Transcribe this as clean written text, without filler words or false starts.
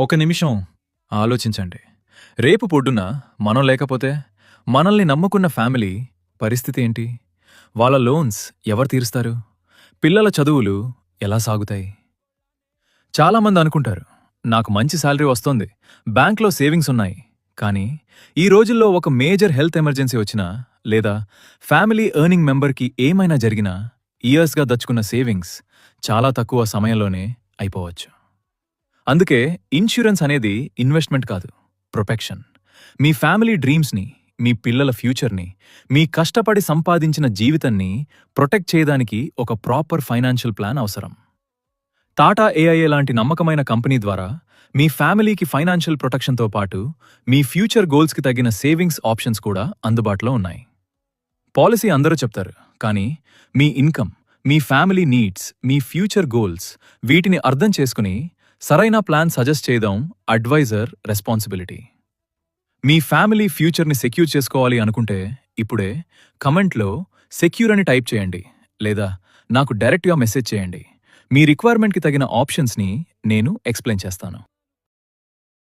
ఒక నిమిషం ఆలోచించండి. రేపు పొద్దున్న మనం లేకపోతే మనల్ని నమ్ముకున్న ఫ్యామిలీ పరిస్థితి ఏంటి? వాళ్ళ లోన్స్ ఎవరు తీరుస్తారు? పిల్లల చదువులు ఎలా సాగుతాయి? చాలామంది అనుకుంటారు, నాకు మంచి శాలరీ వస్తోంది, బ్యాంక్లో సేవింగ్స్ ఉన్నాయి. కానీ ఈ రోజుల్లో ఒక మేజర్ హెల్త్ ఎమర్జెన్సీ వచ్చినా లేదా ఫ్యామిలీ ఎర్నింగ్ మెంబర్కి ఏమైనా జరిగినా ఇయర్స్గా దచ్చుకున్న సేవింగ్స్ చాలా తక్కువ సమయంలోనే అయిపోవచ్చు. అందుకే ఇన్సూరెన్స్ అనేది ఇన్వెస్ట్మెంట్ కాదు, ప్రొటెక్షన్. మీ ఫ్యామిలీ డ్రీమ్స్ని, మీ పిల్లల ఫ్యూచర్ని, మీ కష్టపడి సంపాదించిన జీవితాన్ని ప్రొటెక్ట్ చేయడానికి ఒక ప్రాపర్ ఫైనాన్షియల్ ప్లాన్ అవసరం. టాటా ఏఐఏ లాంటి నమ్మకమైన కంపెనీ ద్వారా మీ ఫ్యామిలీకి ఫైనాన్షియల్ ప్రొటెక్షన్తో పాటు మీ ఫ్యూచర్ గోల్స్కి తగిన సేవింగ్స్ ఆప్షన్స్ కూడా అందుబాటులో ఉన్నాయి. పాలసీ అందరూ చెప్తారు, కానీ మీ ఇన్కమ్, మీ ఫ్యామిలీ నీడ్స్, మీ ఫ్యూచర్ గోల్స్ వీటిని అర్థం చేసుకుని సరైన ప్లాన్ సజెస్ట్ చేయడం అడ్వైజర్ రెస్పాన్సిబిలిటీ. మీ ఫ్యామిలీ ఫ్యూచర్ని సెక్యూర్ చేసుకోవాలి అనుకుంటే ఇప్పుడే కమెంట్లో సెక్యూర్ అని టైప్ చేయండి, లేదా నాకు డైరెక్ట్గా మెసేజ్ చేయండి. మీ రిక్వైర్మెంట్కి తగిన ఆప్షన్స్ని నేను ఎక్స్ప్లెయిన్ చేస్తాను.